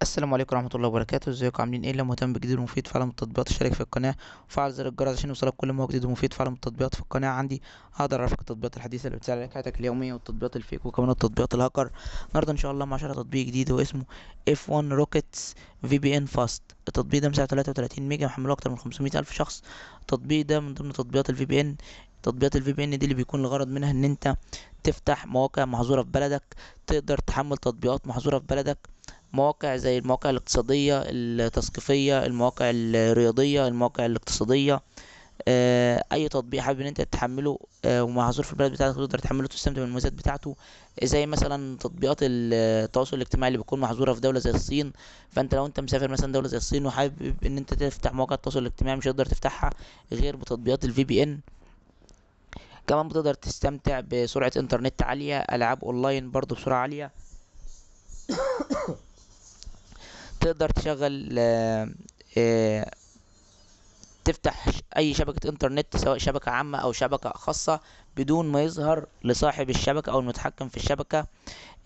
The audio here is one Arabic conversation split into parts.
السلام عليكم ورحمة الله وبركاته. ازيكم عاملين ايه؟ لو مهتم بجديد ومفيد في عالم التطبيقات اشترك في القناة وفعل زر الجرس عشان يوصلك كل ما هو جديد ومفيد في عالم التطبيقات. في القناة عندي هقدر اعرفك التطبيقات الحديثة اللي بتسهل عليك حياتك اليومية والتطبيقات الفيك وكمان التطبيقات الهاكر. النهارده ان شاء الله مع شرح تطبيق جديد هو اسمه F1 Rockets VPN Fast. التطبيق ده مساحته 33 ميجا، محمله اكتر من 500 الف شخص. التطبيق ده من ضمن تطبيقات ال VPN. تطبيقات ال VPN دي اللي بيكون الغرض منها ان انت تفتح مواقع محظورة في بلدك، تقدر تحمل تطبيقات محظورة في بلدك، مواقع زي المواقع الاقتصادية التثقيفية، المواقع الرياضية، المواقع الاقتصادية. اي تطبيق حابب ان انت تحمله ومحظور في البلد بتاعتك تقدر تحمله وتستمتع بالمميزات بتاعته. زي مثلا تطبيقات التواصل الاجتماعي اللي بتكون محظورة في دولة زي الصين. فانت لو انت مسافر مثلا دولة زي الصين وحابب ان انت تفتح مواقع التواصل الاجتماعي مش هتقدر تفتحها غير بتطبيقات الفي بي ان. كمان بتقدر تستمتع بسرعة انترنت عالية، العاب اونلاين برضو بسرعة عالية. تقدر تشغل آه، تفتح اي شبكة انترنت سواء شبكة عامة او شبكة خاصة بدون ما يظهر لصاحب الشبكة او المتحكم في الشبكة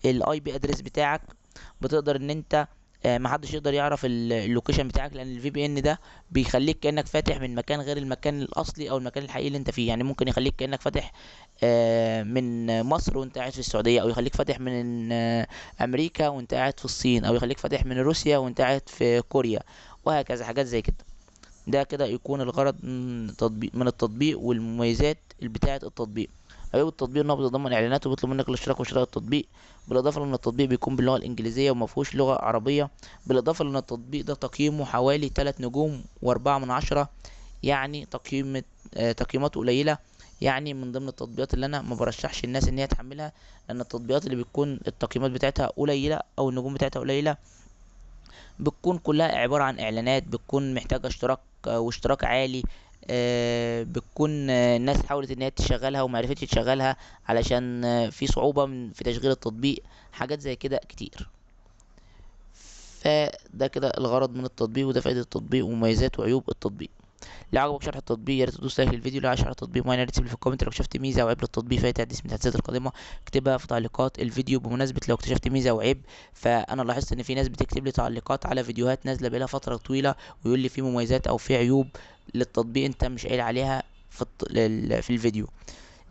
الاي بي ادريس بتاعك. بتقدر ان انت محدش يقدر يعرف اللوكيشن بتاعك، لان الفي بي ان ده بيخليك كانك فاتح من مكان غير المكان الاصلي او المكان الحقيقي اللي انت فيه. يعني ممكن يخليك كانك فاتح من مصر وانت قاعد في السعوديه، او يخليك فاتح من امريكا وانت قاعد في الصين، او يخليك فاتح من روسيا وانت قاعد في كوريا، وهكذا حاجات زي كده. ده كده يكون الغرض من التطبيق والمميزات بتاعة التطبيق. عيوب التطبيق انه بيتضمن اعلانات وبيطلب منك الاشتراك وشراء التطبيق، بالاضافه لان التطبيق بيكون باللغه الانجليزيه ومفهوش لغه عربيه، بالاضافه لان التطبيق ده تقييمه حوالي 3 نجوم و4 من 10. يعني تقييماته قليله. يعني من ضمن التطبيقات اللي انا ما برشحش الناس ان هي تحملها، لان التطبيقات اللي بتكون التقييمات بتاعتها قليله او النجوم بتاعتها قليله بتكون كلها عبارة عن اعلانات، بتكون محتاجة اشتراك واشتراك عالي. بتكون الناس حاولت ان هي تشغلها ومعرفتش تشغلها علشان في صعوبة في تشغيل التطبيق، حاجات زي كده كتير. فده كده الغرض من التطبيق، وده فائدة التطبيق ومميزات وعيوب التطبيق. لو عجبك شرح التطبيق يا ريت تدوس لايك للفيديو. لو عايز شرح التطبيق معين يا ريت تسيب لي في الكومنت. لو اكتشفت ميزه او عيب للتطبيق فاي تحديث من التحديثات القادمه اكتبها في تعليقات الفيديو. بمناسبه لو اكتشفت ميزه او عيب، فانا لاحظت ان في ناس بتكتب لي تعليقات على فيديوهات نازله بقالها فتره طويله ويقول لي في مميزات او في عيوب للتطبيق انت مش قايل عليها في الفيديو.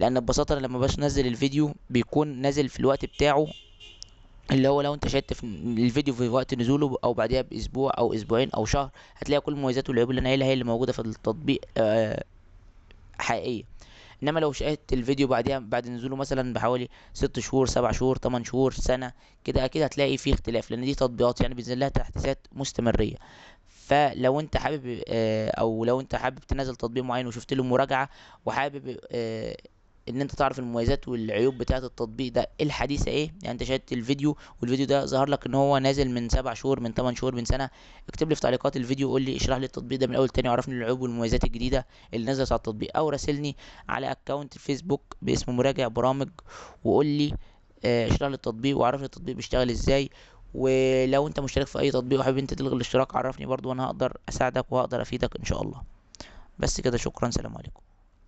لان ببساطه لما باش نزل الفيديو بيكون نازل في الوقت بتاعه، اللي هو لو انت شاهدت في الفيديو في وقت نزوله او بعدها باسبوع او اسبوعين او شهر هتلاقي كل المميزات والعيوب اللي انا قايلها هي اللي موجوده في التطبيق حقيقيه. انما لو شاهدت الفيديو بعدها بعد نزوله مثلا بحوالي 6 شهور 7 شهور 8 شهور سنه كده، اكيد هتلاقي فيه اختلاف، لان دي تطبيقات يعني بينزل لها تحديثات مستمريه. فلو انت حابب او لو انت حابب تنزل تطبيق معين وشفت له مراجعه وحابب ان انت تعرف المميزات والعيوب بتاعه التطبيق ده الحديثه ايه، يعني انت شاهدت الفيديو والفيديو ده ظهر لك ان هو نازل من 7 شهور من 8 شهور من سنه، اكتب لي في تعليقات الفيديو قول لي اشرح لي التطبيق ده من الاول تاني وعرفني العيوب والمميزات الجديده اللي نزلت على التطبيق، او راسلني على اكونت الفيسبوك باسم مراجع برامج وقول لي اشرح لي التطبيق وعرف لي التطبيق بيشتغل ازاي. ولو انت مشترك في اي تطبيق وحابب انت تلغي الاشتراك عرفني برضو وانا هقدر اساعدك وهقدر افيدك ان شاء الله. بس كده، شكرا، سلام عليكم.